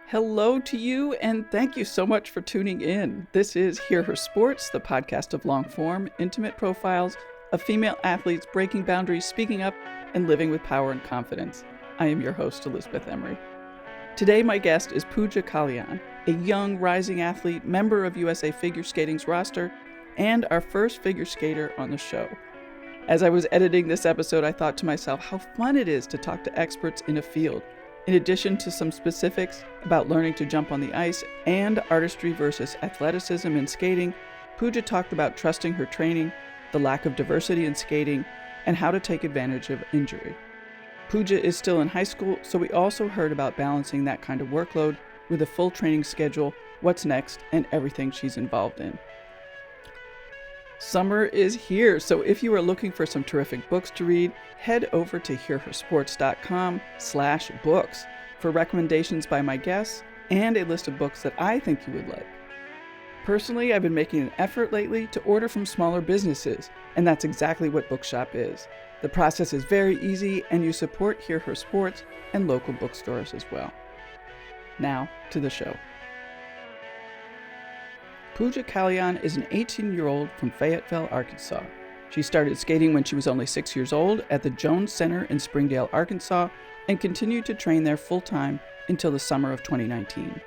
Hello to you, and thank you so much for tuning in. This is Hear Her Sports, the podcast of long-form, intimate profiles of female athletes breaking boundaries, speaking up, and living with power and confidence. I am your host, Elizabeth Emery. Today, my guest is Pooja Kalyan, a young, rising athlete, member of USA Figure Skating's roster, and our first figure skater on the show. As I was editing this episode, I thought to myself how fun it is to talk to experts in a field. In addition to some specifics about learning to jump on the ice and artistry versus athleticism in skating, Pooja talked about trusting her training, the lack of diversity in skating, and how to take advantage of injury. Pooja is still in high school, so we also heard about balancing that kind of workload with a full training schedule, what's next, and everything she's involved in. Summer is here, so if you are looking for some terrific books to read, head over to hearhersports.com/books for recommendations by my guests and a list of books that I think you would like. Personally, I've been making an effort lately to order from smaller businesses, and that's exactly what Bookshop is. The process is very easy, and you support Hear Her Sports and local bookstores as well. Now, to the show. Pooja Kalyan is an 18-year-old from Fayetteville, Arkansas. She started skating when she was only 6 years old at the Jones Center in Springdale, Arkansas, and continued to train there full-time until the summer of 2019.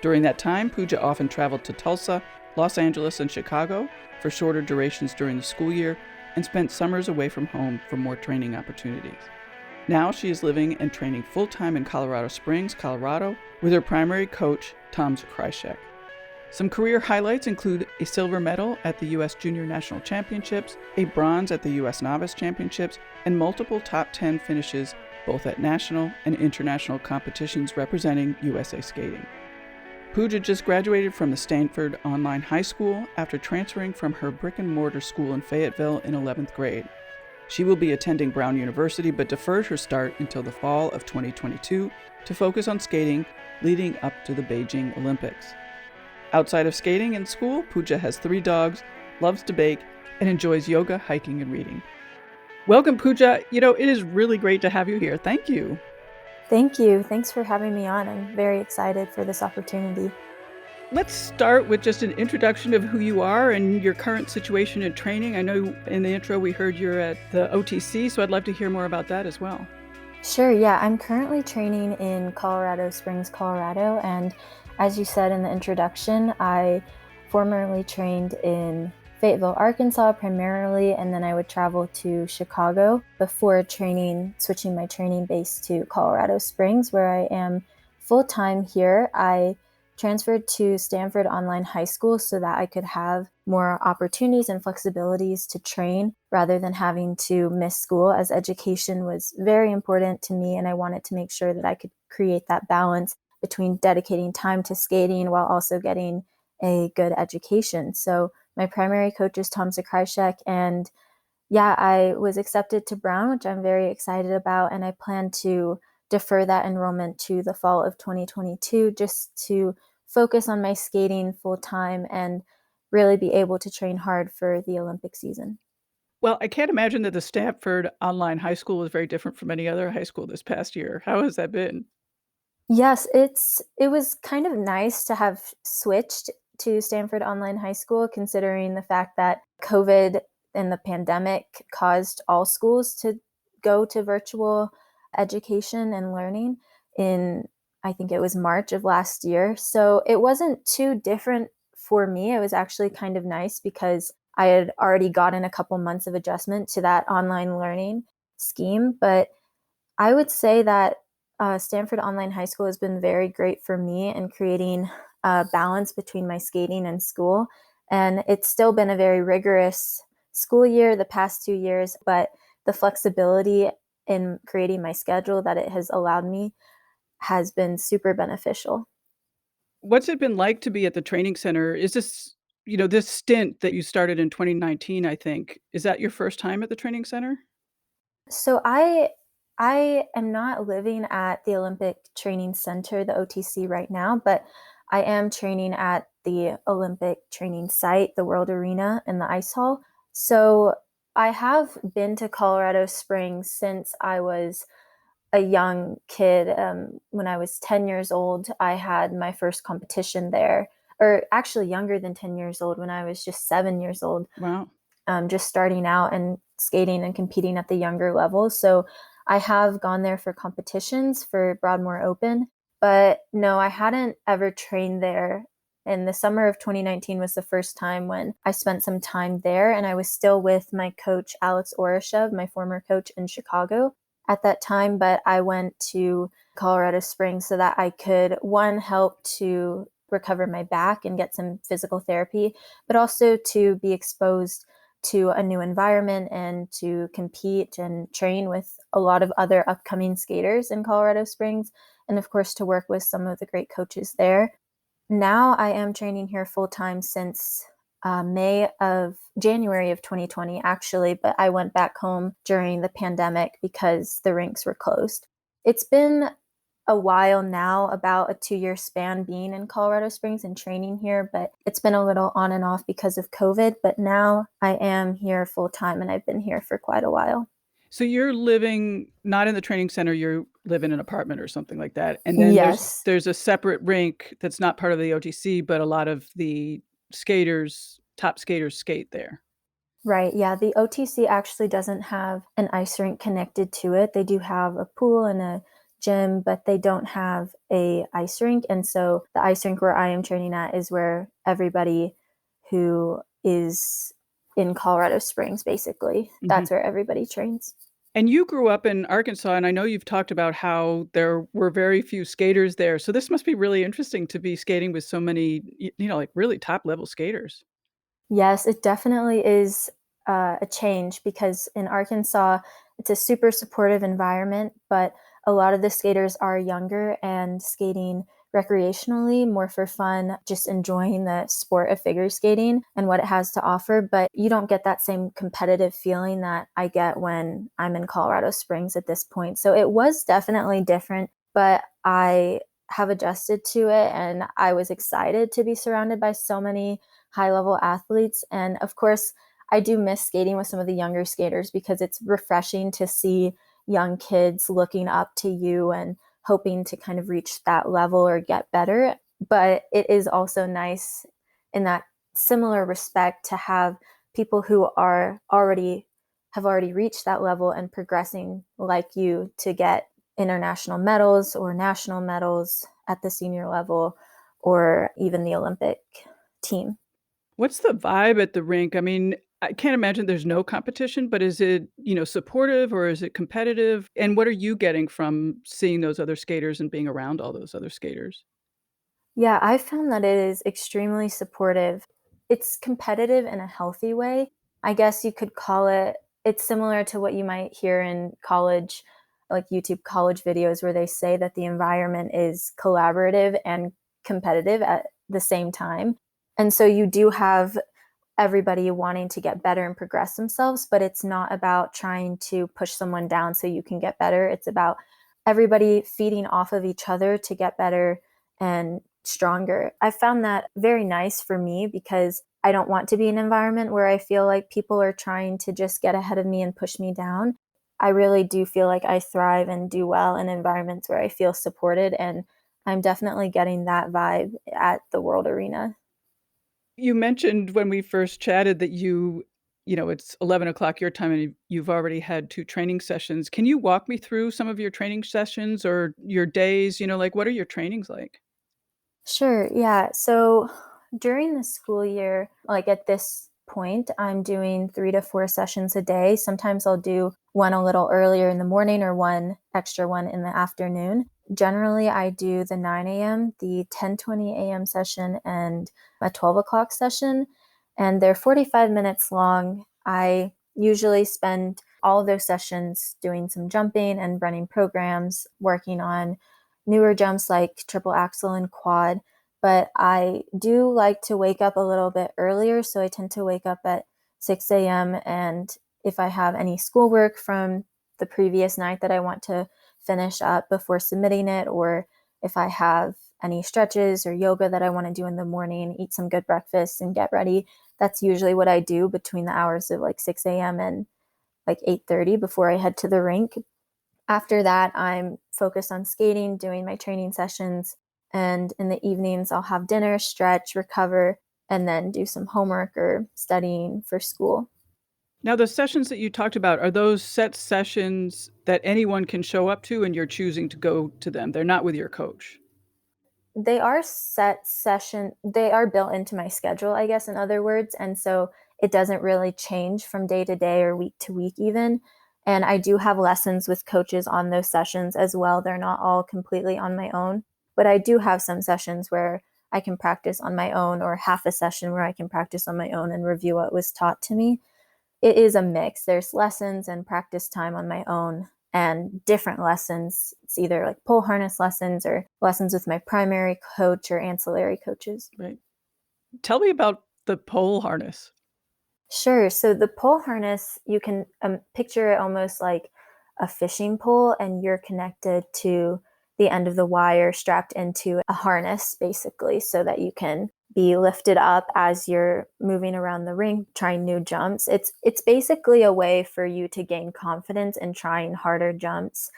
During that time, Pooja often traveled to Tulsa, Los Angeles, and Chicago for shorter durations during the school year and spent summers away from home for more training opportunities. Now she is living and training full-time in Colorado Springs, Colorado, with her primary coach, Tom Zakrajsek. Some career highlights include a silver medal at the U.S. Junior National Championships, a bronze at the U.S. Novice Championships, and multiple top 10 finishes both at national and international competitions representing USA Skating. Pooja just graduated from the Stanford Online High School after transferring from her brick-and-mortar school in Fayetteville in 11th grade. She will be attending Brown University but deferred her start until the fall of 2022 to focus on skating leading up to the Beijing Olympics. Outside of skating and school, Pooja has 3 dogs, loves to bake, and enjoys yoga, hiking, and reading. Welcome, Pooja. It is really great to have you here. Thank you. Thank you. Thanks for having me on. I'm very excited for this opportunity. Let's start with just an introduction of who you are and your current situation in training. I know in the intro we heard you're at the OTC, so I'd love to hear more about that as well. Sure, yeah. I'm currently training in Colorado Springs, Colorado, and as you said in the introduction, I formerly trained in Fayetteville, Arkansas primarily, and then I would travel to Chicago before switching my training base to Colorado Springs, where I am full-time here. I transferred to Stanford Online High School so that I could have more opportunities and flexibilities to train rather than having to miss school, as education was very important to me, and I wanted to make sure that I could create that balance between dedicating time to skating while also getting a good education. So my primary coach is Tom Zakrajsek, and I was accepted to Brown, which I'm very excited about, and I plan to defer that enrollment to the fall of 2022 just to focus on my skating full time and really be able to train hard for the Olympic season. Well, I can't imagine that the Stanford Online High School is very different from any other high school this past year. How has that been? Yes, it was kind of nice to have switched to Stanford Online High School, considering the fact that COVID and the pandemic caused all schools to go to virtual education and learning in, I think it was March of last year. So it wasn't too different for me. It was actually kind of nice because I had already gotten a couple months of adjustment to that online learning scheme. But I would say that Stanford Online High School has been very great for me in creating a balance between my skating and school. And it's still been a very rigorous school year the past 2 years, but the flexibility in creating my schedule that it has allowed me has been super beneficial. What's it been like to be at the training center? Is this, this stint that you started in 2019, I think, is that your first time at the training center? So I am not living at the Olympic Training Center, the OTC, right now, but I am training at the Olympic training site, the World Arena in the ice hall. So I have been to Colorado Springs since I was a young kid. When I was 10 years old, I had my first competition there, or actually younger than 10 years old, when I was just 7 years old. Wow. Just starting out and skating and competing at the younger levels. So I have gone there for competitions for Broadmoor Open, but no, I hadn't ever trained there. And the summer of 2019 was the first time when I spent some time there. And I was still with my coach, Alex Orashev, my former coach in Chicago at that time. But I went to Colorado Springs so that I could, one, help to recover my back and get some physical therapy, but also to be exposed to a new environment and to compete and train with a lot of other upcoming skaters in Colorado Springs. And of course, to work with some of the great coaches there. Now I am training here full time since January of 2020, actually, but I went back home during the pandemic because the rinks were closed. It's been a while now, about a 2-year span being in Colorado Springs and training here, but it's been a little on and off because of COVID. But now I am here full time and I've been here for quite a while. So you're living not in the training center, you live in an apartment or something like that. And then Yes. there's a separate rink that's not part of the OTC, but a lot of the top skaters skate there. Right. Yeah. The OTC actually doesn't have an ice rink connected to it. They do have a pool and a gym, but they don't have a ice rink. And so the ice rink where I am training at is where everybody who is in Colorado Springs, basically, that's where everybody trains. And you grew up in Arkansas, and I know you've talked about how there were very few skaters there. So this must be really interesting to be skating with so many, like really top level skaters. Yes, it definitely is a change because in Arkansas, it's a super supportive environment, but a lot of the skaters are younger and skating recreationally, more for fun, just enjoying the sport of figure skating and what it has to offer. But you don't get that same competitive feeling that I get when I'm in Colorado Springs at this point. So it was definitely different, but I have adjusted to it and I was excited to be surrounded by so many high level athletes. And of course, I do miss skating with some of the younger skaters because it's refreshing to see young kids looking up to you and hoping to kind of reach that level or get better. But it is also nice in that similar respect to have people who have already reached that level and progressing like you to get international medals or national medals at the senior level or even the Olympic team. What's the vibe at the rink? I mean, I can't imagine there's no competition, but is it, supportive or is it competitive? And what are you getting from seeing those other skaters and being around all those other skaters? Yeah, I found that it is extremely supportive. It's competitive in a healthy way. I guess you could call it, it's similar to what you might hear in college, like YouTube college videos, where they say that the environment is collaborative and competitive at the same time. And so you do have everybody wanting to get better and progress themselves, but it's not about trying to push someone down so you can get better. It's about everybody feeding off of each other to get better and stronger. I found that very nice for me because I don't want to be in an environment where I feel like people are trying to just get ahead of me and push me down. I really do feel like I thrive and do well in environments where I feel supported, and I'm definitely getting that vibe at the World Arena. You mentioned when we first chatted that it's 11 o'clock your time and you've already had 2 training sessions. Can you walk me through some of your training sessions or your days? Like what are your trainings like? Sure, yeah. So during the school year, like at this point, I'm doing 3 to 4 sessions a day. Sometimes I'll do one a little earlier in the morning or one extra one in the afternoon. Generally, I do the 9 a.m., the 10:20 a.m. session, and a 12 o'clock session. And they're 45 minutes long. I usually spend all of those sessions doing some jumping and running programs, working on newer jumps like triple axel and quad. But I do like to wake up a little bit earlier. So I tend to wake up at 6 a.m. And if I have any schoolwork from the previous night that I want to finish up before submitting it, or if I have any stretches or yoga that I want to do in the morning, eat some good breakfast and get ready, that's usually what I do between the hours of like 6 a.m. and like 8:30 before I head to the rink. After that, I'm focused on skating, doing my training sessions, and in the evenings, I'll have dinner, stretch, recover, and then do some homework or studying for school. Now, the sessions that you talked about, are those set sessions that anyone can show up to and you're choosing to go to them? They're not with your coach. They are they are built into my schedule, I guess, in other words. And so it doesn't really change from day to day or week to week, even. And I do have lessons with coaches on those sessions as well. They're not all completely on my own, but I do have some sessions where I can practice on my own, or half a session where I can practice on my own and review what was taught to me. It is a mix. There's lessons and practice time on my own and different lessons. It's either like pole harness lessons or lessons with my primary coach or ancillary coaches. Right. Tell me about the pole harness. Sure. So the pole harness, you can picture it almost like a fishing pole, and you're connected to the end of the wire strapped into a harness, basically, so that you can be lifted up as you're moving around the ring, trying new jumps. It's basically a way for you to gain confidence in trying harder jumps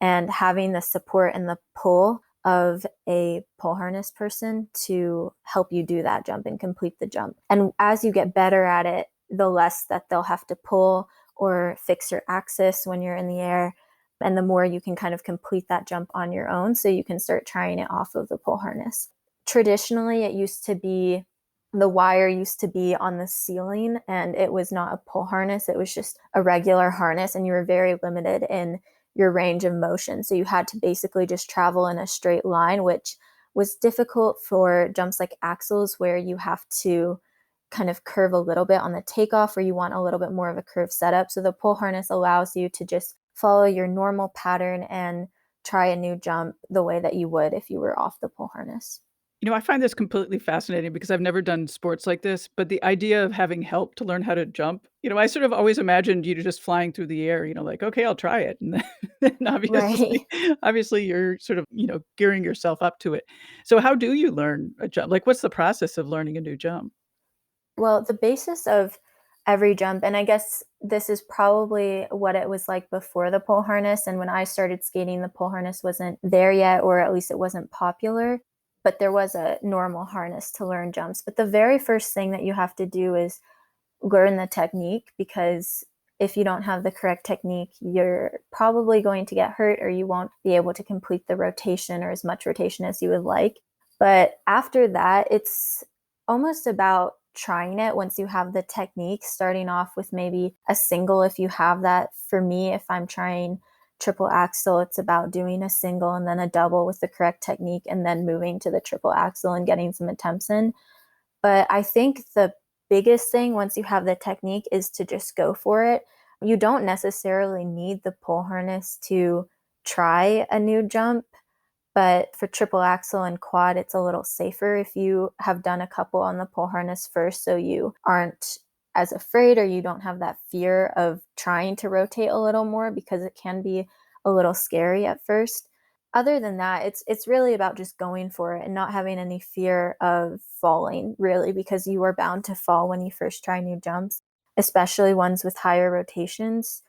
and having the support and the pull of a pole harness person to help you do that jump and complete the jump. And as you get better at it, the less that they'll have to pull or fix your axis when you're in the air, and the more you can kind of complete that jump on your own, so you can start trying it off of the pole harness. Traditionally, the wire used to be on the ceiling, and it was not a pole harness. It was just a regular harness, and you were very limited in your range of motion. So you had to basically just travel in a straight line, which was difficult for jumps like axles, where you have to kind of curve a little bit on the takeoff, or you want a little bit more of a curved setup. So the pole harness allows you to just follow your normal pattern and try a new jump the way that you would if you were off the pole harness. I find this completely fascinating because I've never done sports like this, but the idea of having help to learn how to jump, I sort of always imagined you just flying through the air, like, okay, I'll try it. And then Right. obviously you're sort of, gearing yourself up to it. So how do you learn a jump? Like, what's the process of learning a new jump? Well, the basis of every jump, and I guess this is probably what it was like before the pole harness. And when I started skating, the pole harness wasn't there yet, or at least it wasn't popular, but there was a normal harness to learn jumps. But the very first thing that you have to do is learn the technique, because if you don't have the correct technique, you're probably going to get hurt, or you won't be able to complete the rotation or as much rotation as you would like. But after that, it's almost about trying it once you have the technique, starting off with maybe a single if you have that. For me, if I'm trying triple axel, it's about doing a single and then a double with the correct technique, and then moving to the triple axel and getting some attempts in. But I think the biggest thing once you have the technique is to just go for it. You don't necessarily need the pole harness to try a new jump, but for triple axel and quad, it's a little safer if you have done a couple on the pole harness first, so you aren't as afraid, or you don't have that fear of trying to rotate a little more, because it can be a little scary at first. Other than that, it's really about just going for it and not having any fear of falling, really, because you are bound to fall when you first try new jumps, especially ones with higher rotations.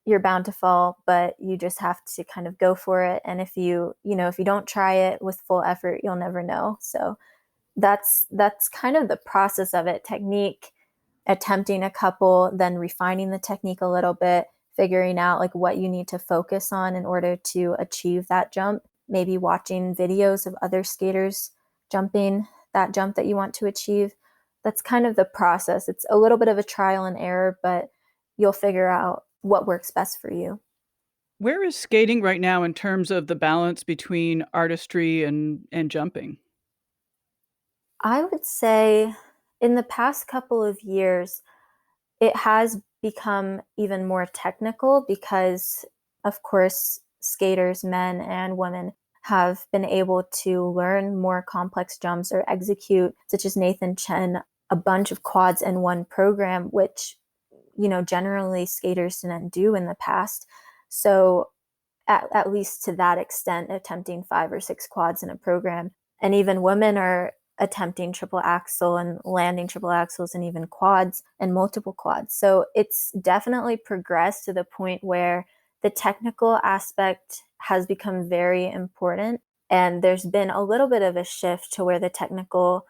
You're bound to fall, but you just have to kind of go for it. And if you don't try it with full effort, you'll never know. So that's kind of the process of it. Technique, attempting a couple, then refining the technique a little bit, figuring out like what you need to focus on in order to achieve that jump. Maybe watching videos of other skaters jumping that jump that you want to achieve. That's kind of the process. It's a little bit of a trial and error, but you'll figure out what works best for you. Where is skating right now in terms of the balance between artistry and jumping? I would say in the past couple of years, it has become even more technical because, of course, skaters, men and women, have been able to learn more complex jumps or execute, such as Nathan Chen, a bunch of quads in one program, which, generally skaters didn't do in the past. So, at least to that extent, attempting 5 or 6 quads in a program. And even women are attempting triple axel and landing triple axels and even quads and multiple quads. So it's definitely progressed to the point where the technical aspect has become very important. And there's been a little bit of a shift to where the technical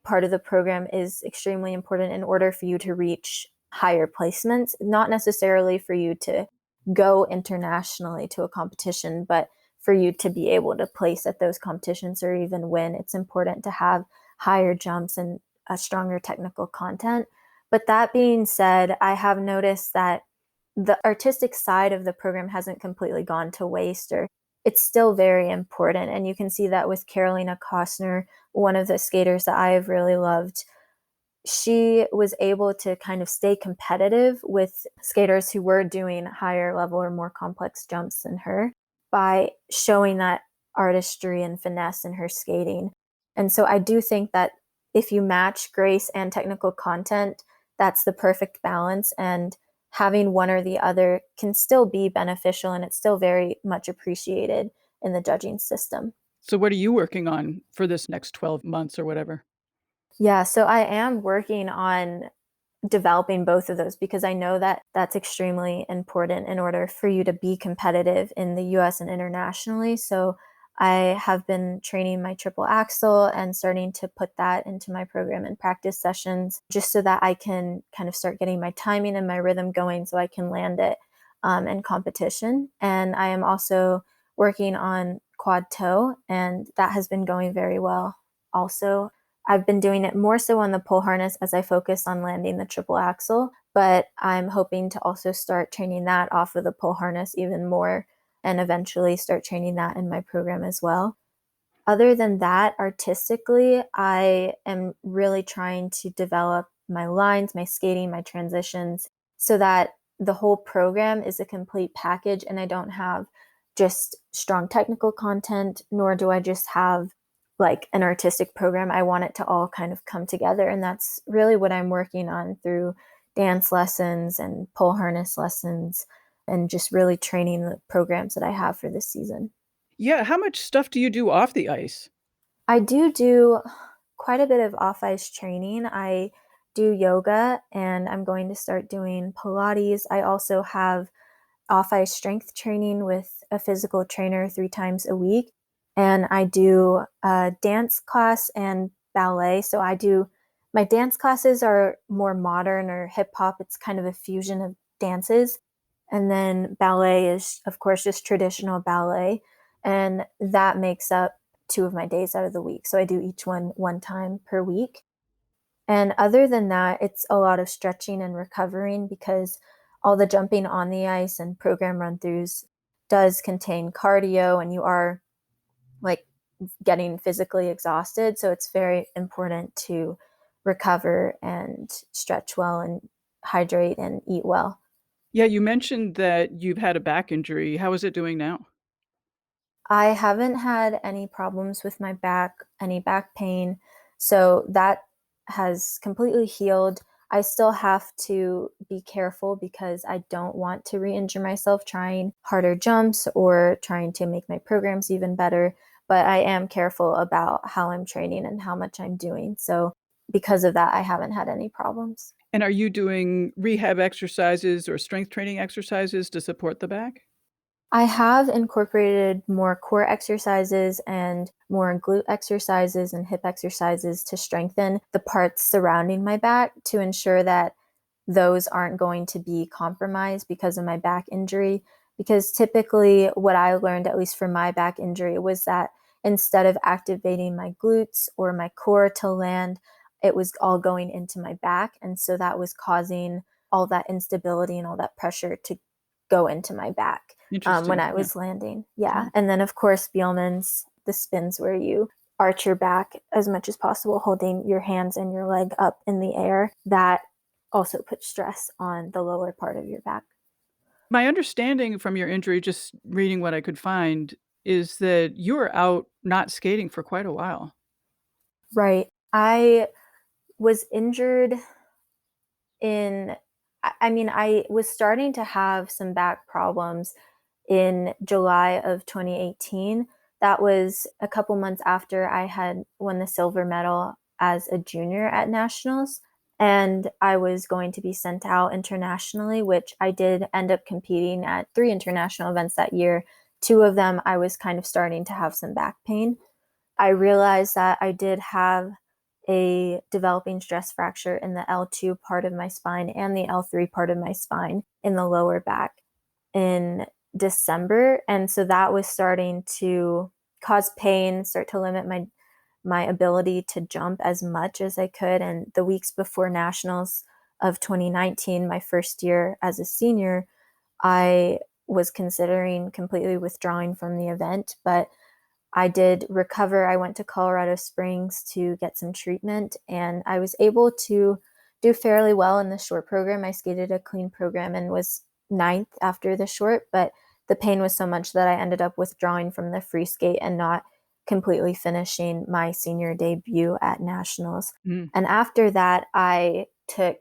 part of the program is extremely important in order for you to reach higher placements, not necessarily for you to go internationally to a competition, but for you to be able to place at those competitions or even win. It's important to have higher jumps and a stronger technical content. But that being said, I have noticed that the artistic side of the program hasn't completely gone to waste, or it's still very important. And you can see that with Carolina Costner, one of the skaters that I have really loved. She was able to kind of stay competitive with skaters who were doing higher level or more complex jumps than her by showing that artistry and finesse in her skating. And so I do think that if you match grace and technical content, that's the perfect balance. And having one or the other can still be beneficial, and it's still very much appreciated in the judging system. So what are you working on for this next 12 months or whatever? Yeah, so I am working on developing both of those because I know that that's extremely important in order for you to be competitive in the US and internationally. So I have been training my triple axel and starting to put that into my program and practice sessions just so that I can kind of start getting my timing and my rhythm going so I can land it in competition. And I am also working on quad toe, and that has been going very well also. I've been doing it more so on the pole harness as I focus on landing the triple axel, but I'm hoping to also start training that off of the pole harness even more and eventually start training that in my program as well. Other than that, artistically, I am really trying to develop my lines, my skating, my transitions, so that the whole program is a complete package and I don't have just strong technical content, nor do I just have like an artistic program. I want it to all kind of come together. And that's really what I'm working on through dance lessons and pole harness lessons and just really training the programs that I have for this season. Yeah, how much stuff do you do off the ice? I do quite a bit of off ice training. I do yoga and I'm going to start doing Pilates. I also have off ice strength training with a physical trainer 3 times a week. And I do a dance class and ballet. So I do my dance classes are more modern or hip hop. It's kind of a fusion of dances. And then ballet is, of course, just traditional ballet. And that makes up 2 of my days out of the week. So I do each one time per week. And other than that, it's a lot of stretching and recovering because all the jumping on the ice and program run throughs does contain cardio and you are like getting physically exhausted. So it's very important to recover and stretch well and hydrate and eat well. Yeah, you mentioned that you've had a back injury. How is it doing now? I haven't had any problems with my back, any back pain. So that has completely healed. I still have to be careful because I don't want to re injure myself trying harder jumps or trying to make my programs even better. But I am careful about how I'm training and how much I'm doing. So because of that, I haven't had any problems. And are you doing rehab exercises or strength training exercises to support the back? I have incorporated more core exercises and more glute exercises and hip exercises to strengthen the parts surrounding my back to ensure that those aren't going to be compromised because of my back injury. Because typically, what I learned, at least for my back injury, was that instead of activating my glutes or my core to land, it was all going into my back. And so that was causing all that instability and all that pressure to go into my back when Interesting. I Yeah. was landing. Yeah. And then, of course, Spielman's, the spins where you arch your back as much as possible, holding your hands and your leg up in the air. That also puts stress on the lower part of your back. My understanding from your injury, just reading what I could find, is that you were out not skating for quite a while. Right. I was injured in, I mean, I was starting to have some back problems in July of 2018. That was a couple months after I had won the silver medal as a junior at nationals. And I was going to be sent out internationally, which I did end up competing at 3 international events that year. 2 of them, I was kind of starting to have some back pain. I realized that I did have a developing stress fracture in the L2 part of my spine and the L3 part of my spine in the lower back in December. And so that was starting to cause pain, start to limit my ability to jump as much as I could. And the weeks before nationals of 2019, my first year as a senior, I was considering completely withdrawing from the event, but I did recover. I went to Colorado Springs to get some treatment, and I was able to do fairly well in the short program. I skated a clean program and was 9th after the short, but the pain was so much that I ended up withdrawing from the free skate and not completely finishing my senior debut at nationals. Mm. And after that, I took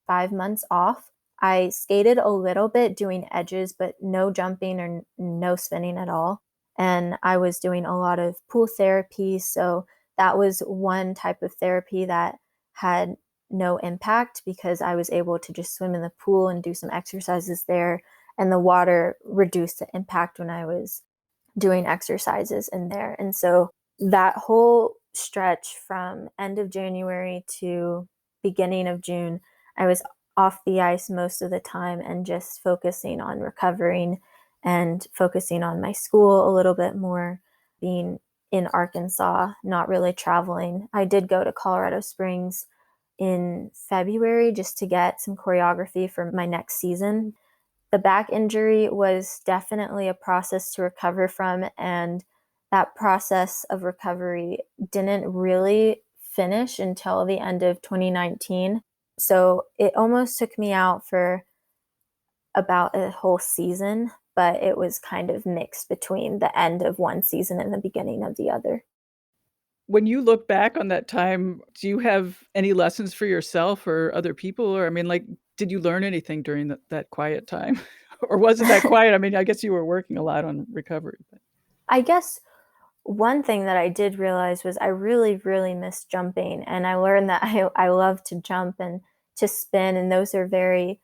5 months off. I skated a little bit doing edges, but no jumping or no spinning at all. And I was doing a lot of pool therapy. So that was one type of therapy that had no impact because I was able to just swim in the pool and do some exercises there. And the water reduced the impact when I was doing exercises in there. And so that whole stretch from end of January to beginning of June, I was off the ice most of the time and just focusing on recovering and focusing on my school a little bit more, being in Arkansas, not really traveling. I did go to Colorado Springs in February just to get some choreography for my next season. The back injury was definitely a process to recover from, and that process of recovery didn't really finish until the end of 2019. So it almost took me out for about a whole season, but it was kind of mixed between the end of one season and the beginning of the other. When you look back on that time, do you have any lessons for yourself or other people? Or, I mean, like, did you learn anything during that quiet time? Or was it that quiet? I mean, I guess you were working a lot on recovery. But. I guess one thing that I did realize was I really, really missed jumping. And I learned that I love to jump and to spin. And those are very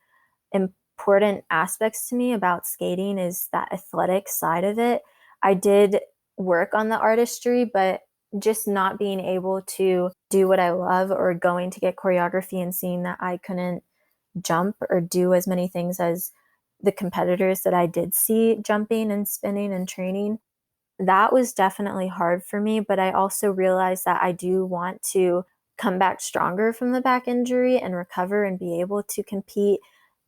important aspects to me about skating, is that athletic side of it. I did work on the artistry, but just not being able to do what I love or going to get choreography and seeing that I couldn't jump or do as many things as the competitors that I did see jumping and spinning and training, that was definitely hard for me. But I also realized that I do want to come back stronger from the back injury and recover and be able to compete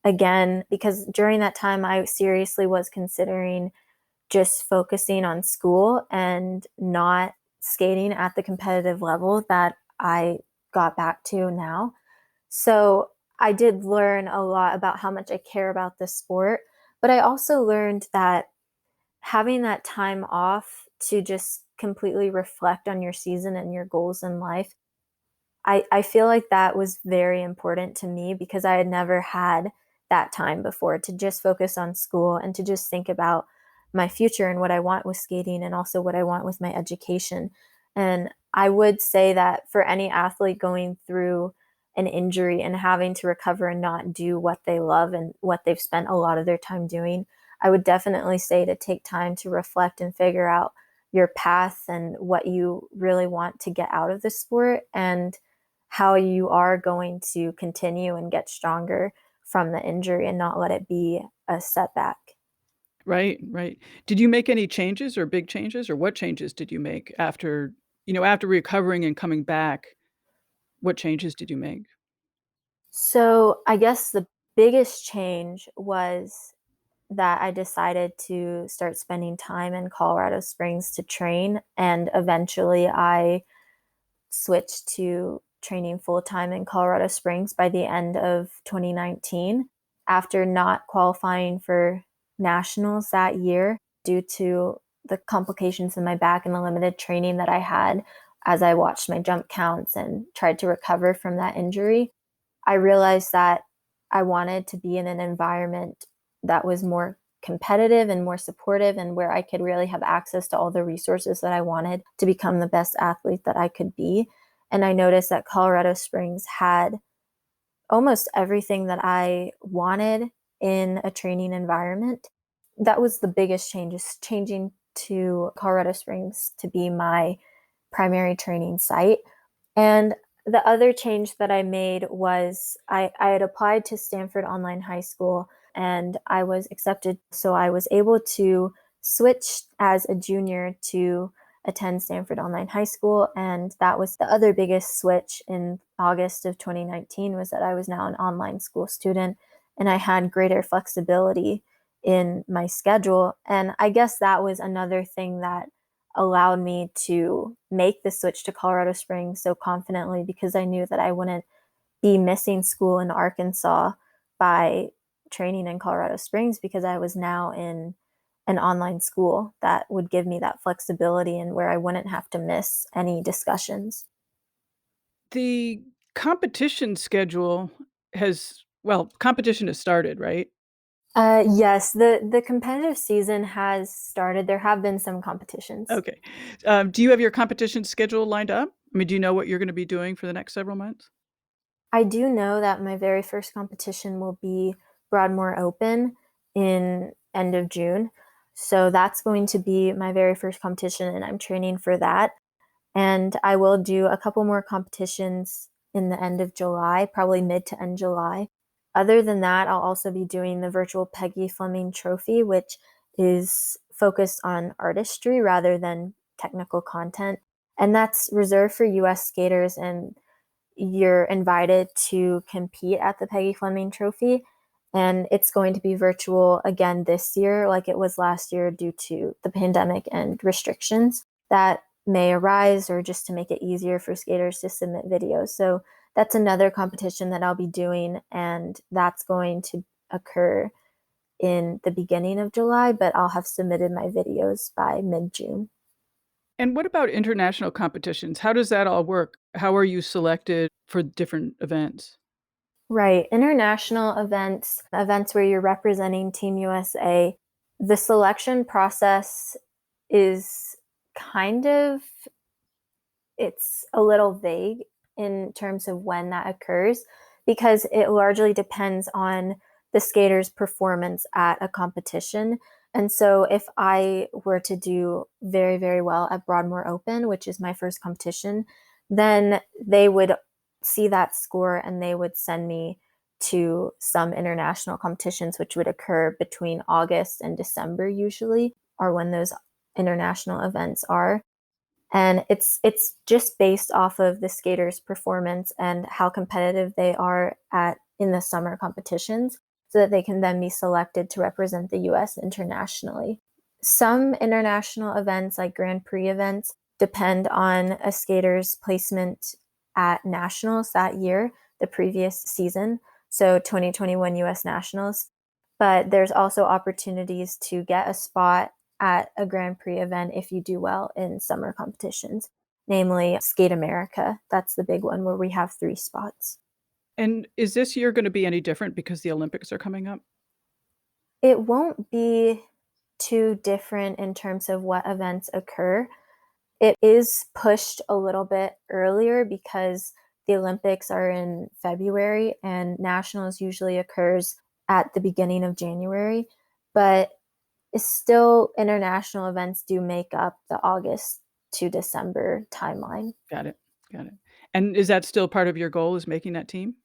again, because during that time I seriously was considering just focusing on school and not skating at the competitive level that I got back to now. So I did learn a lot about how much I care about the sport, but I also learned that having that time off to just completely reflect on your season and your goals in life, I feel like that was very important to me because I had never had that time before to just focus on school and to just think about my future and what I want with skating and also what I want with my education. And I would say that for any athlete going through an injury and having to recover and not do what they love and what they've spent a lot of their time doing, I would definitely say to take time to reflect and figure out your path and what you really want to get out of the sport and how you are going to continue and get stronger from the injury and not let it be a setback. Right, right. Did you make any changes or big changes, or what changes did you make after recovering and coming back? What changes did you make? So I guess the biggest change was that I decided to start spending time in Colorado Springs to train. And eventually I switched to training full time in Colorado Springs by the end of 2019 after not qualifying for nationals that year due to the complications in my back and the limited training that I had as I watched my jump counts and tried to recover from that injury. I realized that I wanted to be in an environment that was more competitive and more supportive and where I could really have access to all the resources that I wanted to become the best athlete that I could be. And I noticed that Colorado Springs had almost everything that I wanted in a training environment. That was the biggest change, is changing to Colorado Springs to be my primary training site. And the other change that I made was I had applied to Stanford Online High School and I was accepted. So I was able to switch as a junior to attend Stanford Online High School. And that was the other biggest switch in August of 2019, was that I was now an online school student and I had greater flexibility in my schedule. And I guess that was another thing that allowed me to make the switch to Colorado Springs so confidently, because I knew that I wouldn't be missing school in Arkansas by training in Colorado Springs, because I was now in an online school that would give me that flexibility and where I wouldn't have to miss any discussions. The competition schedule competition has started, right? Yes, the competitive season has started. There have been some competitions. Okay. Do you have your competition schedule lined up? I mean, do you know what you're going to be doing for the next several months? I do know that my very first competition will be Broadmoor Open in end of June. So that's going to be my very first competition, and I'm training for that. And I will do a couple more competitions in the end of July, probably mid to end July. Other than that, I'll also be doing the virtual Peggy Fleming Trophy, which is focused on artistry rather than technical content. And that's reserved for US skaters, and you're invited to compete at the Peggy Fleming Trophy. And it's going to be virtual again this year, like it was last year, due to the pandemic and restrictions that may arise, or just to make it easier for skaters to submit videos. So that's another competition that I'll be doing, and that's going to occur in the beginning of July, but I'll have submitted my videos by mid-June. And what about international competitions? How does that all work? How are you selected for different events? Right. International events, events where you're representing Team USA, the selection process is kind of, it's a little vague in terms of when that occurs, because it largely depends on the skater's performance at a competition. And so if I were to do very, very well at Broadmoor Open, which is my first competition, then they would see that score and they would send me to some international competitions, which would occur between August and December, usually, are when those international events are. And it's just based off of the skaters' performance and how competitive they are at in the summer competitions, so that they can then be selected to represent the US internationally. Some international events, like Grand Prix events, depend on a skater's placement at nationals that year, the previous season, so 2021 US Nationals. But there's also opportunities to get a spot at a Grand Prix event if you do well in summer competitions, namely Skate America. That's the big one where we have 3 spots. And is this year going to be any different because the Olympics are coming up? It won't be too different in terms of what events occur. It is pushed a little bit earlier because the Olympics are in February and Nationals usually occurs at the beginning of January. But it's still, international events do make up the August to December timeline. Got it. Got it. And is that still part of your goal, is making that team?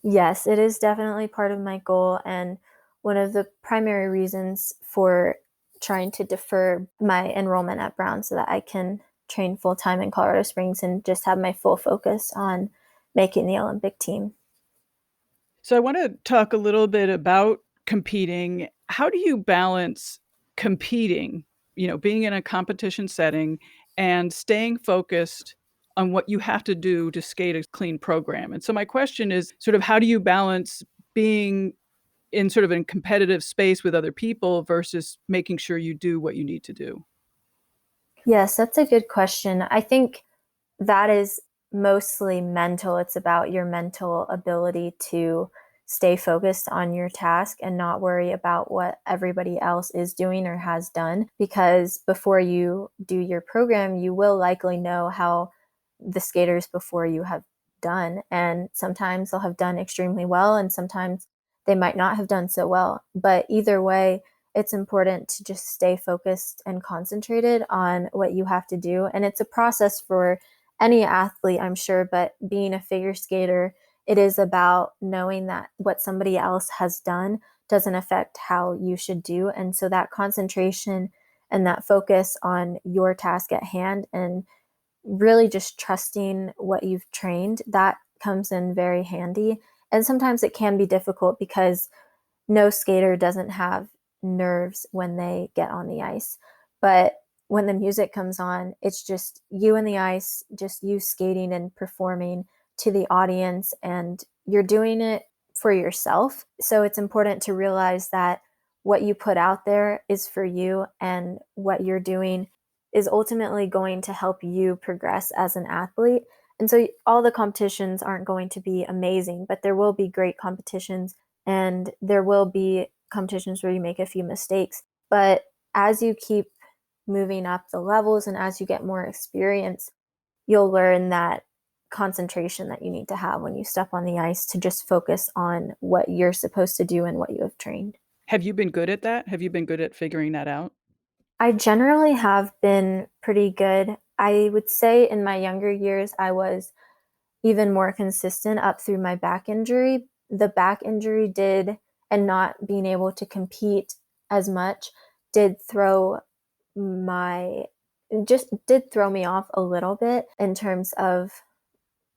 Yes, it is definitely part of my goal, and one of the primary reasons for trying to defer my enrollment at Brown, so that I can train full time in Colorado Springs and just have my full focus on making the Olympic team. So I want to talk a little bit about competing. How do you balance competing, being in a competition setting and staying focused on what you have to do to skate a clean program? And so my question is sort of, how do you balance being in sort of a competitive space with other people versus making sure you do what you need to do? Yes, that's a good question. I think that is mostly mental. It's about your mental ability to stay focused on your task and not worry about what everybody else is doing or has done. Because before you do your program, you will likely know how the skaters before you have done. And sometimes they'll have done extremely well, and sometimes they might not have done so well. But either way, it's important to just stay focused and concentrated on what you have to do. And it's a process for any athlete, I'm sure, but being a figure skater, it is about knowing that what somebody else has done doesn't affect how you should do. And so that concentration and that focus on your task at hand and really just trusting what you've trained, that comes in very handy. And sometimes it can be difficult because no skater doesn't have nerves when they get on the ice. But when the music comes on, it's just you and the ice, just you skating and performing to the audience, and you're doing it for yourself. So it's important to realize that what you put out there is for you, and what you're doing is ultimately going to help you progress as an athlete. And so all the competitions aren't going to be amazing, but there will be great competitions, and there will be competitions where you make a few mistakes. But as you keep moving up the levels and as you get more experience, you'll learn that concentration that you need to have when you step on the ice to just focus on what you're supposed to do and what you have trained. Have you been good at that? Have you been good at figuring that out? I generally have been pretty good. I would say in my younger years, I was even more consistent up through my back injury. The back injury did, and not being able to compete as much, did throw my just did throw me off a little bit in terms of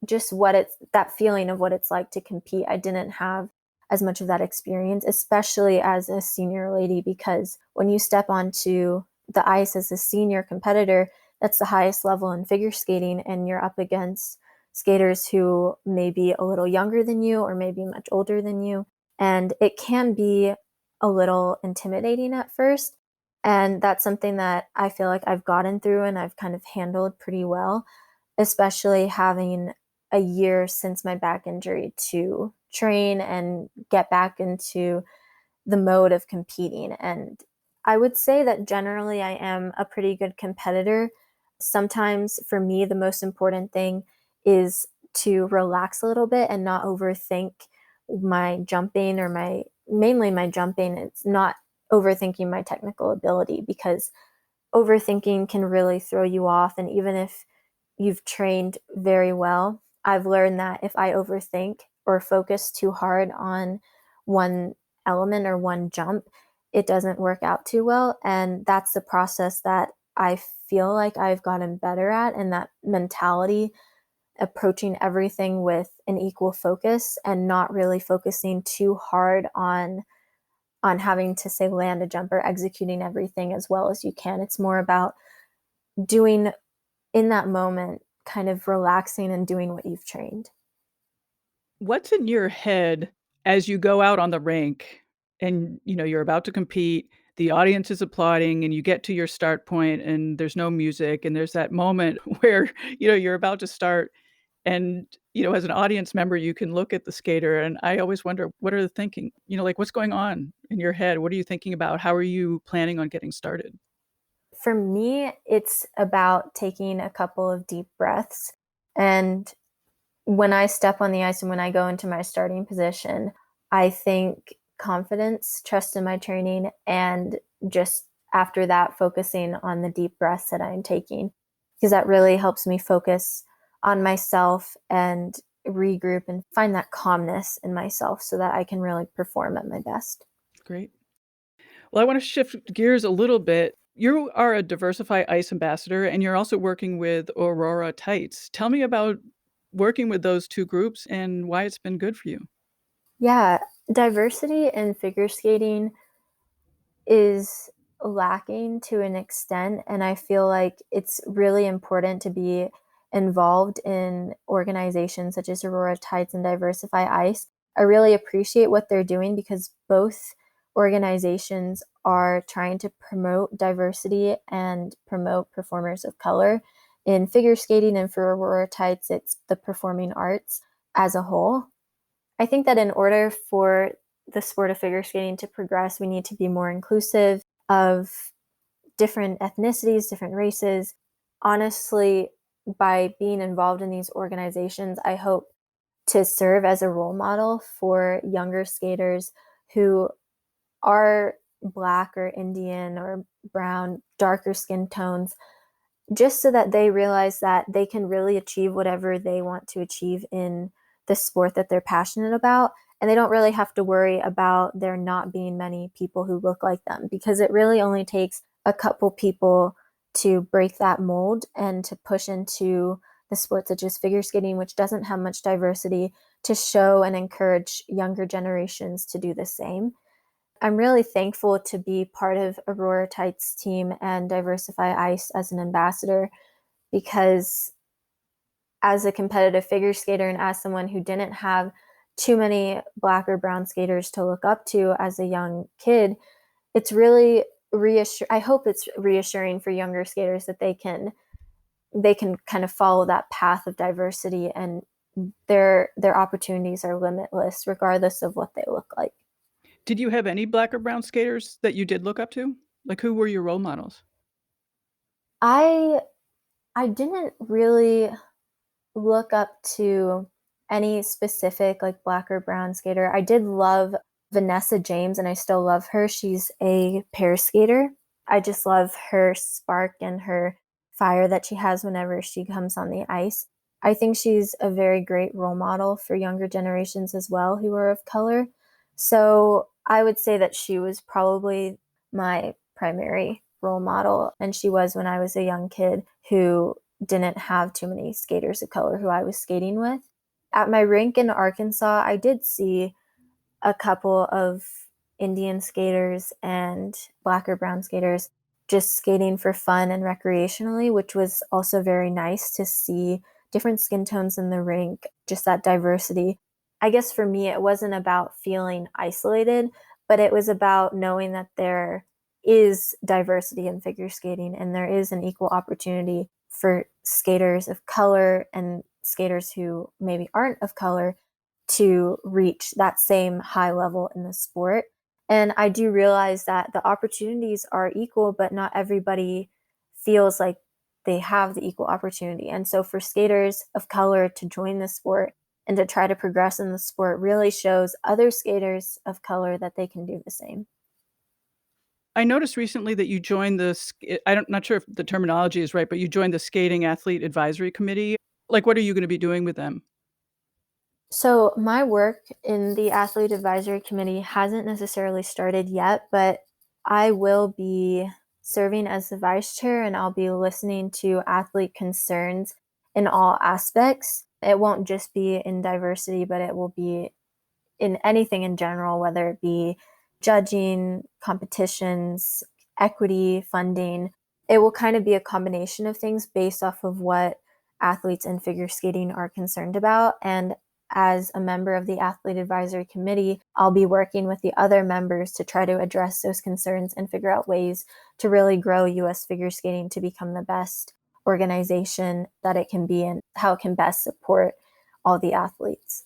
just what it's that feeling of what it's like to compete. I didn't have as much of that experience, especially as a senior lady, because when you step onto the ice as a senior competitor, that's the highest level in figure skating, and you're up against skaters who may be a little younger than you or maybe much older than you. And it can be a little intimidating at first. And that's something that I feel like I've gotten through and I've kind of handled pretty well, especially having a year since my back injury to train and get back into the mode of competing. And I would say that generally I am a pretty good competitor. Sometimes for me, the most important thing is to relax a little bit and not overthink my jumping or mainly my jumping. It's not overthinking my technical ability, because overthinking can really throw you off. And even if you've trained very well, I've learned that if I overthink or focus too hard on one element or one jump, it doesn't work out too well. And that's the process that I feel like I've gotten better at, and that mentality, approaching everything with an equal focus and not really focusing too hard on having to say land a jump or executing everything as well as you can. It's more about doing in that moment, kind of relaxing and doing what you've trained. What's in your head as you go out on the rink and, you're about to compete, the audience is applauding and you get to your start point and there's no music and there's that moment where, you're about to start and, as an audience member, you can look at the skater and I always wonder, what are they thinking? Like what's going on in your head? What are you thinking about? How are you planning on getting started? For me, it's about taking a couple of deep breaths. And when I step on the ice and when I go into my starting position, I think confidence, trust in my training, and just after that, focusing on the deep breaths that I'm taking, because that really helps me focus on myself and regroup and find that calmness in myself so that I can really perform at my best. Great. Well, I want to shift gears a little bit. You are a Diversify Ice ambassador, and you're also working with Aurora Tights. Tell me about working with those two groups and why it's been good for you. Yeah, diversity in figure skating is lacking to an extent, and I feel like it's really important to be involved in organizations such as Aurora Tides and Diversify Ice. I really appreciate what they're doing because both organizations are trying to promote diversity and promote performers of color in figure skating, and for Aurora Tides, it's the performing arts as a whole. I think that in order for the sport of figure skating to progress, we need to be more inclusive of different ethnicities, different races. Honestly, by being involved in these organizations, I hope to serve as a role model for younger skaters who are Black or Indian or brown, darker skin tones, just so that they realize that they can really achieve whatever they want to achieve in the sport that they're passionate about. And they don't really have to worry about there not being many people who look like them, because it really only takes a couple people to break that mold and to push into the sports such as figure skating, which doesn't have much diversity, to show and encourage younger generations to do the same. I'm really thankful to be part of Aurora Tights team and Diversify Ice as an ambassador, because as a competitive figure skater and as someone who didn't have too many Black or brown skaters to look up to as a young kid, it's really I hope it's reassuring for younger skaters that they can kind of follow that path of diversity, and their opportunities are limitless regardless of what they look like. Did you have any Black or brown skaters that you did look up to? Like, who were your role models? I I didn't really look up to any specific like Black or brown skater. I did love Vanessa James, and I still love her. She's a pair skater. I just love her spark and her fire that she has whenever she comes on the ice. I think she's a very great role model for younger generations as well who are of color. So I would say that she was probably my primary role model, and she was when I was a young kid who didn't have too many skaters of color who I was skating with. At my rink in Arkansas, I did see a couple of Indian skaters and Black or brown skaters just skating for fun and recreationally, which was also very nice to see different skin tones in the rink, just that diversity. I guess for me, it wasn't about feeling isolated, but it was about knowing that there is diversity in figure skating and there is an equal opportunity for skaters of color and skaters who maybe aren't of color to reach that same high level in the sport. And I do realize that the opportunities are equal, but not everybody feels like they have the equal opportunity. And so for skaters of color to join the sport and to try to progress in the sport really shows other skaters of color that they can do the same. I noticed recently that you joined I'm not sure if the terminology is right, but you joined the Skating Athlete Advisory Committee. Like, what are you gonna be doing with them? So, my work in the Athlete Advisory Committee hasn't necessarily started yet, but I will be serving as the vice chair and I'll be listening to athlete concerns in all aspects. It won't just be in diversity, but it will be in anything in general, whether it be judging, competitions, equity, funding. It will kind of be a combination of things based off of what athletes in figure skating are concerned about. And as a member of the Athlete Advisory Committee, I'll be working with the other members to try to address those concerns and figure out ways to really grow US figure skating to become the best organization that it can be and how it can best support all the athletes.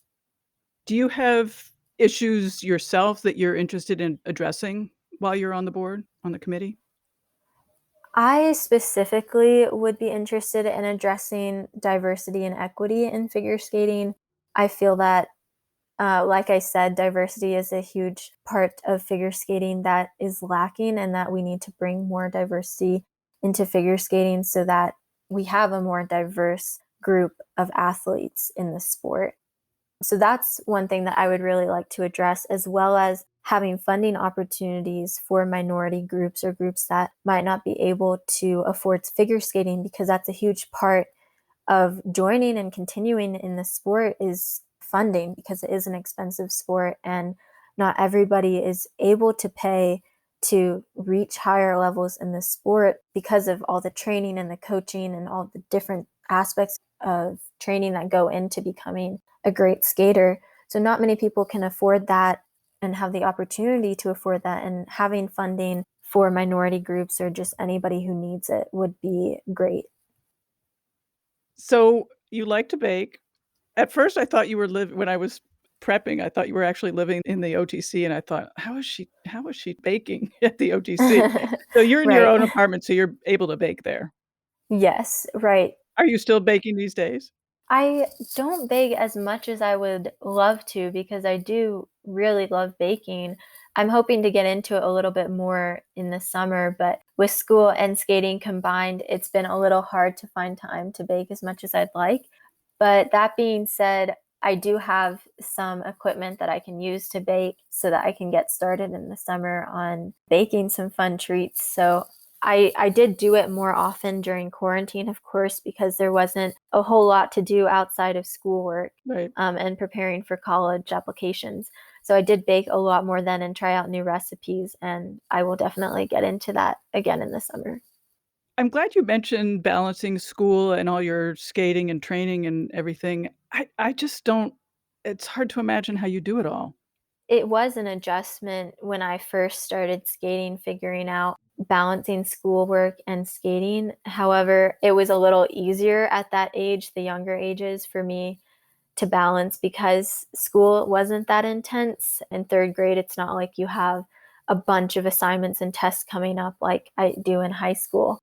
Do you have issues yourself that you're interested in addressing while you're on the committee? I specifically would be interested in addressing diversity and equity in figure skating. I feel that, like I said, diversity is a huge part of figure skating that is lacking, and that we need to bring more diversity into figure skating so that we have a more diverse group of athletes in the sport. So that's one thing that I would really like to address, as well as having funding opportunities for minority groups or groups that might not be able to afford figure skating, because that's a huge part of joining and continuing in the sport is funding, because it is an expensive sport and not everybody is able to pay to reach higher levels in the sport because of all the training and the coaching and all the different aspects of training that go into becoming a great skater. So not many people can afford that and have the opportunity to afford that, and having funding for minority groups or just anybody who needs it would be great. So, you like to bake. At first, I thought you were when I was prepping, I thought you were actually living in the OTC, and I thought, "How is she baking at the OTC?" So you're in your Right. own apartment, so you're able to bake there. Yes, right. Are you still baking these days? I don't bake as much as I would love to because I do really love baking. I'm hoping to get into it a little bit more in the summer, but with school and skating combined, it's been a little hard to find time to bake as much as I'd like. But that being said, I do have some equipment that I can use to bake so that I can get started in the summer on baking some fun treats. So I did do it more often during quarantine, of course, because there wasn't a whole lot to do outside of schoolwork Right. and preparing for college applications. So I did bake a lot more then and try out new recipes, and I will definitely get into that again in the summer. I'm glad you mentioned balancing school and all your skating and training and everything. I just don't it's hard to imagine how you do it all. It was an adjustment when I first started skating, figuring out balancing schoolwork and skating. However, it was a little easier at that age, the younger ages, for me to balance because school wasn't that intense. In third grade, it's not like you have a bunch of assignments and tests coming up like I do in high school.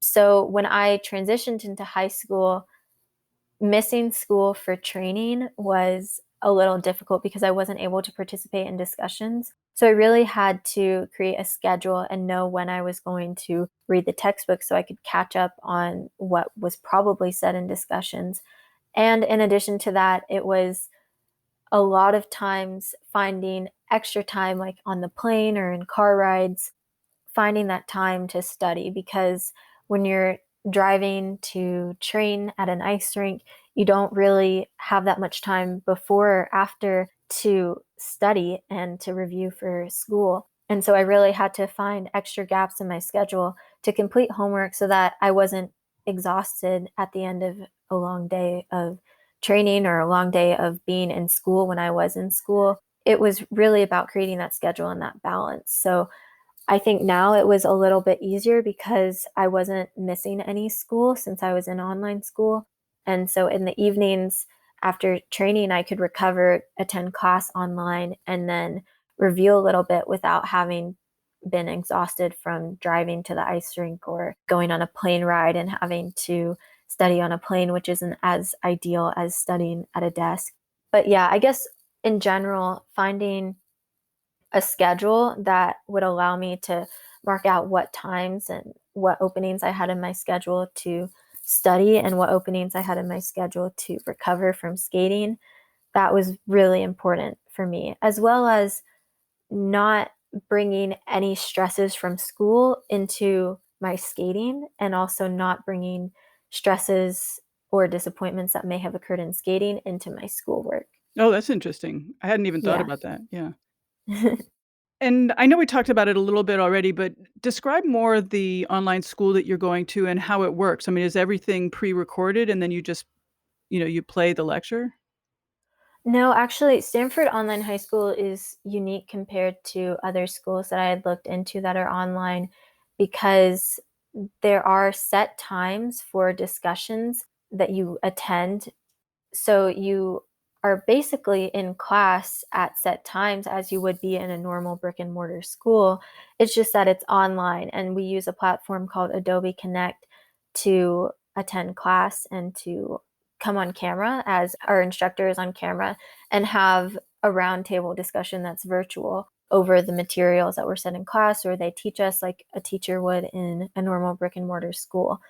So when I transitioned into high school, missing school for training was a little difficult because I wasn't able to participate in discussions. So I really had to create a schedule and know when I was going to read the textbook so I could catch up on what was probably said in discussions. And in addition to that, it was a lot of times finding extra time, like on the plane or in car rides, finding that time to study because when you're driving to train at an ice rink, you don't really have that much time before or after to study and to review for school. And so I really had to find extra gaps in my schedule to complete homework so that I wasn't exhausted at the end of a long day of training or a long day of being in school when I was in school. It was really about creating that schedule and that balance. So I think now it was a little bit easier because I wasn't missing any school since I was in online school. And so in the evenings after training, I could recover, attend class online, and then review a little bit without having been exhausted from driving to the ice rink or going on a plane ride and having to study on a plane, which isn't as ideal as studying at a desk. But yeah, I guess in general, finding a schedule that would allow me to mark out what times and what openings I had in my schedule to study and what openings I had in my schedule to recover from skating. That was really important for me, as well as not bringing any stresses from school into my skating and also not bringing stresses or disappointments that may have occurred in skating into my schoolwork. Oh, that's interesting. I hadn't even thought Yeah. about that. Yeah. And I know we talked about it a little bit already, but describe more the online school that you're going to and how it works. I mean, is everything pre-recorded and then you just, you play the lecture? No, actually, Stanford Online High School is unique compared to other schools that I had looked into that are online because there are set times for discussions that you attend. So you are basically in class at set times as you would be in a normal brick and mortar school. It's just that it's online, and we use a platform called Adobe Connect to attend class and to come on camera as our instructor is on camera and have a roundtable discussion that's virtual over the materials that were said in class, or they teach us like a teacher would in a normal brick and mortar school.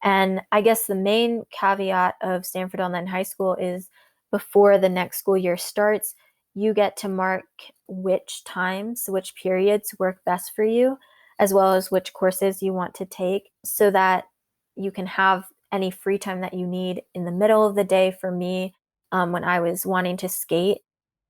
And I guess the main caveat of Stanford Online High School is before the next school year starts, you get to mark which times, which periods work best for you, as well as which courses you want to take so that you can have any free time that you need in the middle of the day. For me, when I was wanting to skate,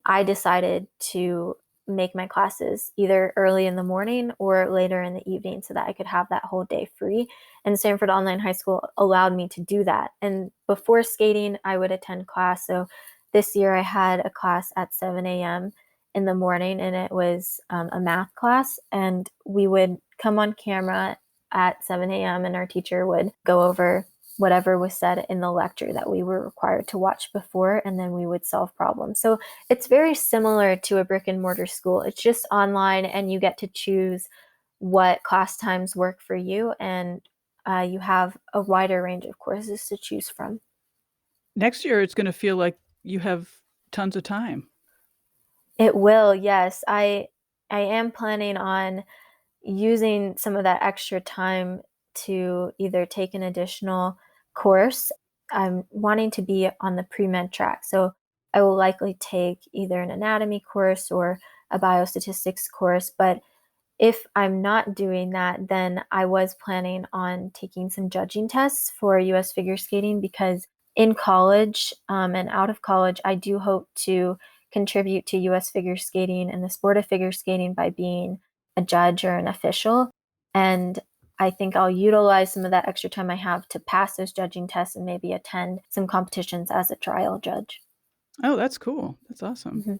I decided to make my classes either early in the morning or later in the evening so that I could have that whole day free. And Stanford Online High School allowed me to do that. And before skating, I would attend class. So this year I had a class at 7 a.m. in the morning, and it was a math class. And we would come on camera at 7 a.m., and our teacher would go over whatever was said in the lecture that we were required to watch before, and then we would solve problems. So it's very similar to a brick and mortar school. It's just online, and you get to choose what class times work for you, and you have a wider range of courses to choose from. Next year, it's going to feel like you have tons of time. It will, yes. I am planning on using some of that extra time to either take an additional course. I'm wanting to be on the pre-med track, so I will likely take either an anatomy course or a biostatistics course. But if I'm not doing that, then I was planning on taking some judging tests for US figure skating, because in college and out of college, I do hope to contribute to US figure skating and the sport of figure skating by being a judge or an official. And I think I'll utilize some of that extra time I have to pass those judging tests and maybe attend some competitions as a trial judge. Oh, that's cool. That's awesome. Mhm.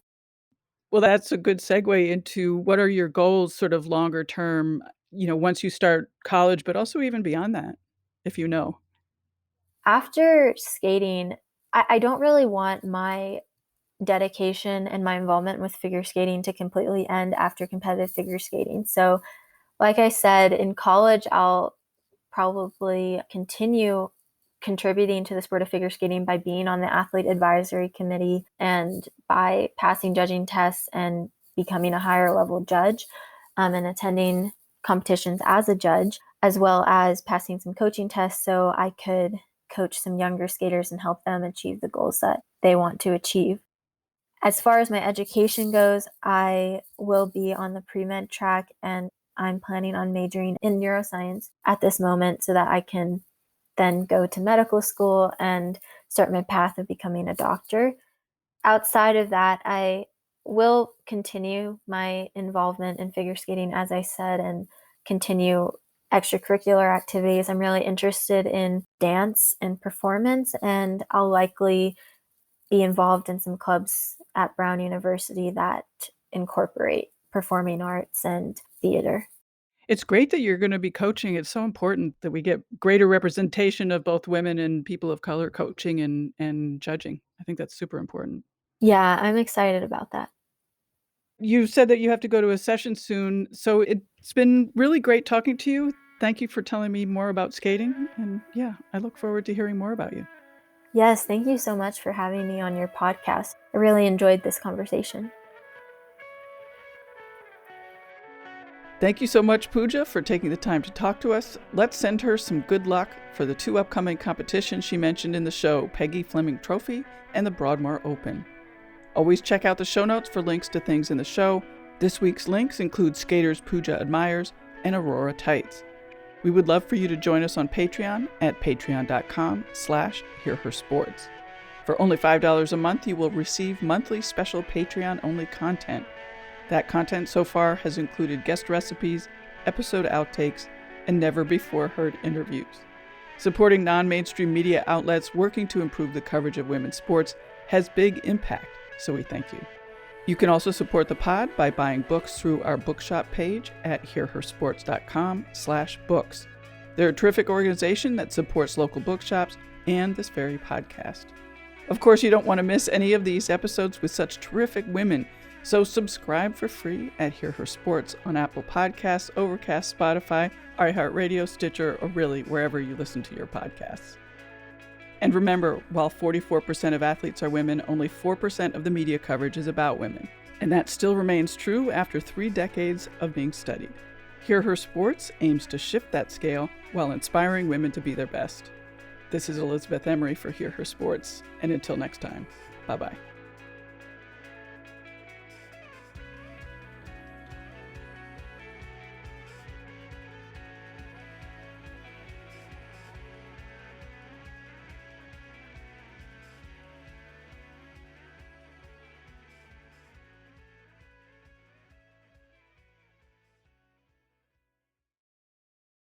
Well, that's a good segue into what are your goals sort of longer term, once you start college, but also even beyond that, if you know? After skating, I don't really want my dedication and my involvement with figure skating to completely end after competitive figure skating. So, like I said, in college, I'll probably continue contributing to the sport of figure skating by being on the athlete advisory committee and by passing judging tests and becoming a higher level judge, and attending competitions as a judge, as well as passing some coaching tests so I could coach some younger skaters and help them achieve the goals that they want to achieve. As far as my education goes, I will be on the pre-med track, and I'm planning on majoring in neuroscience at this moment so that I can then go to medical school and start my path of becoming a doctor. Outside of that, I will continue my involvement in figure skating, as I said, and continue extracurricular activities. I'm really interested in dance and performance, and I'll likely be involved in some clubs at Brown University that incorporate performing arts and theater. It's great that you're gonna be coaching. It's so important that we get greater representation of both women and people of color coaching and judging. I think that's super important. Yeah, I'm excited about that. You said that you have to go to a session soon, so it's been really great talking to you. Thank you for telling me more about skating, and yeah, I look forward to hearing more about you. Yes, thank you so much for having me on your podcast. I really enjoyed this conversation. Thank you so much, Pooja, for taking the time to talk to us. Let's send her some good luck for the 2 upcoming competitions she mentioned in the show, Peggy Fleming Trophy and the Broadmoor Open. Always check out the show notes for links to things in the show. This week's links include skaters Pooja admires and Aurora Tights. We would love for you to join us on Patreon at patreon.com/hearhersports. For only $5 a month, you will receive monthly special Patreon-only content. That content so far has included guest recipes, episode outtakes, and never-before-heard interviews. Supporting non-mainstream media outlets working to improve the coverage of women's sports has big impact, so we thank you. You can also support the pod by buying books through our bookshop page at hearhersports.com/books. They're a terrific organization that supports local bookshops and this very podcast. Of course, you don't want to miss any of these episodes with such terrific women, so subscribe for free at Hear Her Sports on Apple Podcasts, Overcast, Spotify, iHeartRadio, Stitcher, or really wherever you listen to your podcasts. And remember, while 44% of athletes are women, only 4% of the media coverage is about women. And that still remains true after 3 decades of being studied. Hear Her Sports aims to shift that scale while inspiring women to be their best. This is Elizabeth Emery for Hear Her Sports, and until next time, bye-bye.